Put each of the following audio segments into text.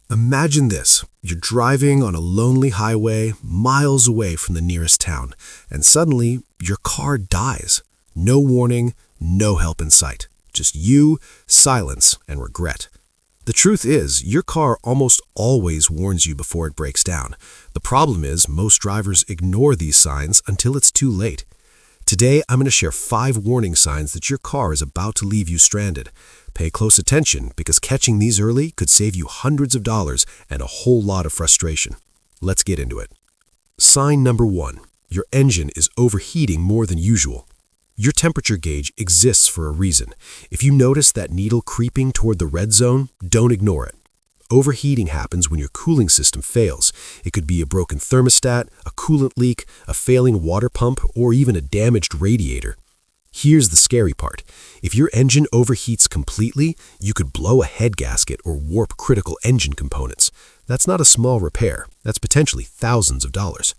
Imagine this. You're driving on a lonely highway miles away from the nearest town, and suddenly your car dies. No warning, no help in sight. Just you, silence, and regret. The truth is, your car almost always warns you before it breaks down. The problem is, most drivers ignore these signs until it's too late. Today, I'm going to share 5 warning signs that your car is about to leave you stranded. Pay close attention because catching these early could save you hundreds of dollars and a whole lot of frustration. Let's get into it. Sign number 1. Your engine is overheating more than usual. Your temperature gauge exists for a reason. If you notice that needle creeping toward the red zone, don't ignore it. Overheating happens when your cooling system fails. It could be a broken thermostat, a coolant leak, a failing water pump, or even a damaged radiator. Here's the scary part. If your engine overheats completely, you could blow a head gasket or warp critical engine components. That's not a small repair. That's potentially thousands of dollars.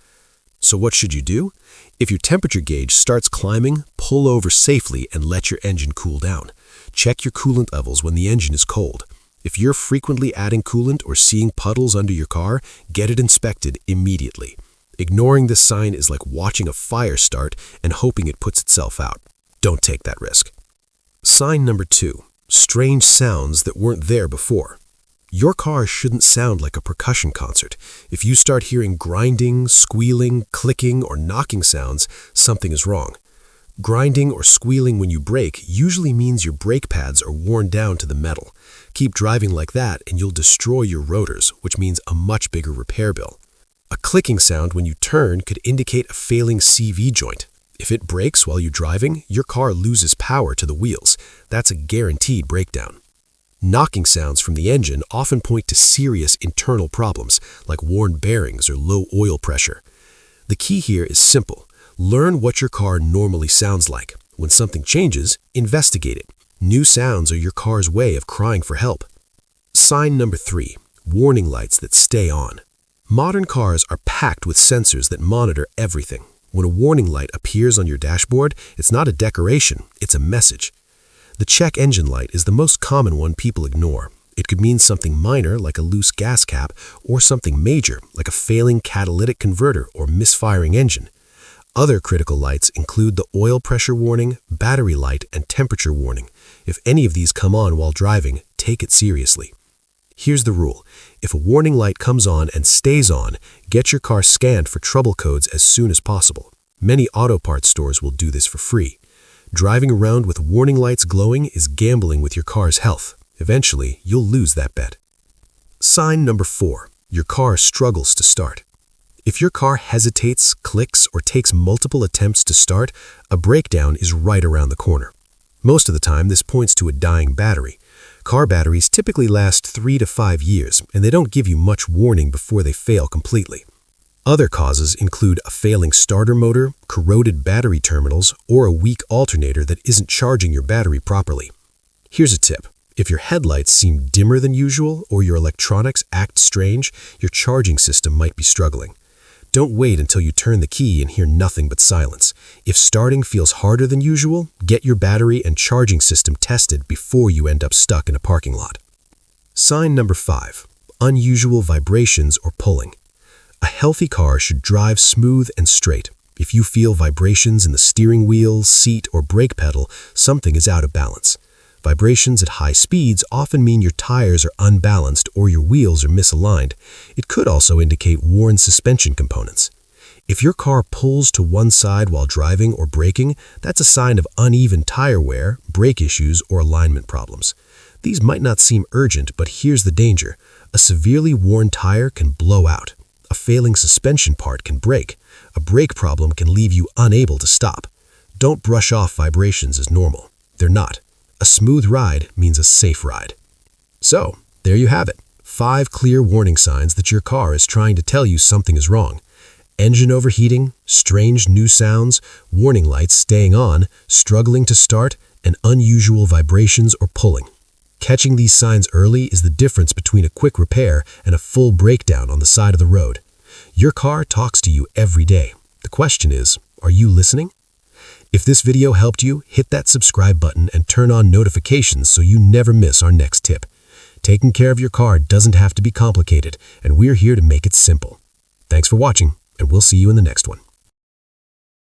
So what should you do? If your temperature gauge starts climbing, pull over safely and let your engine cool down. Check your coolant levels when the engine is cold. If you're frequently adding coolant or seeing puddles under your car, get it inspected immediately. Ignoring this sign is like watching a fire start and hoping it puts itself out. Don't take that risk. Sign number 2. Strange sounds that weren't there before. Your car shouldn't sound like a percussion concert. If you start hearing grinding, squealing, clicking, or knocking sounds, something is wrong. Grinding or squealing when you brake usually means your brake pads are worn down to the metal. Keep driving like that and you'll destroy your rotors, which means a much bigger repair bill. A clicking sound when you turn could indicate a failing CV joint. If it breaks while you're driving, your car loses power to the wheels. That's a guaranteed breakdown. Knocking sounds from the engine often point to serious internal problems, like worn bearings or low oil pressure. The key here is simple. Learn what your car normally sounds like. When something changes, investigate it. New sounds are your car's way of crying for help. Sign number 3. Warning lights that stay on. Modern cars are packed with sensors that monitor everything. When a warning light appears on your dashboard, it's not a decoration, it's a message. The check engine light is the most common one people ignore. It could mean something minor like a loose gas cap or something major like a failing catalytic converter or misfiring engine. Other critical lights include the oil pressure warning, battery light, and temperature warning. If any of these come on while driving, take it seriously. Here's the rule. If a warning light comes on and stays on, get your car scanned for trouble codes as soon as possible. Many auto parts stores will do this for free. Driving around with warning lights glowing is gambling with your car's health. Eventually, you'll lose that bet. Sign number 4. Your car struggles to start. If your car hesitates, clicks, or takes multiple attempts to start, a breakdown is right around the corner. Most of the time, this points to a dying battery. Car batteries typically last 3 to 5 years, and they don't give you much warning before they fail completely. Other causes include a failing starter motor, corroded battery terminals, or a weak alternator that isn't charging your battery properly. Here's a tip. If your headlights seem dimmer than usual or your electronics act strange, your charging system might be struggling. Don't wait until you turn the key and hear nothing but silence. If starting feels harder than usual, get your battery and charging system tested before you end up stuck in a parking lot. Sign number 5. Unusual vibrations or pulling. A healthy car should drive smooth and straight. If you feel vibrations in the steering wheel, seat, or brake pedal, something is out of balance. Vibrations at high speeds often mean your tires are unbalanced or your wheels are misaligned. It could also indicate worn suspension components. If your car pulls to one side while driving or braking, that's a sign of uneven tire wear, brake issues, or alignment problems. These might not seem urgent, but here's the danger. A severely worn tire can blow out. A failing suspension part can break. A brake problem can leave you unable to stop. Don't brush off vibrations as normal. They're not. A smooth ride means a safe ride. So, there you have it. 5 clear warning signs that your car is trying to tell you something is wrong. Engine overheating, strange new sounds, warning lights staying on, struggling to start, and unusual vibrations or pulling. Catching these signs early is the difference between a quick repair and a full breakdown on the side of the road. Your car talks to you every day. The question is, are you listening? If this video helped you, hit that subscribe button and turn on notifications so you never miss our next tip. Taking care of your car doesn't have to be complicated, and we're here to make it simple. Thanks for watching, and we'll see you in the next one.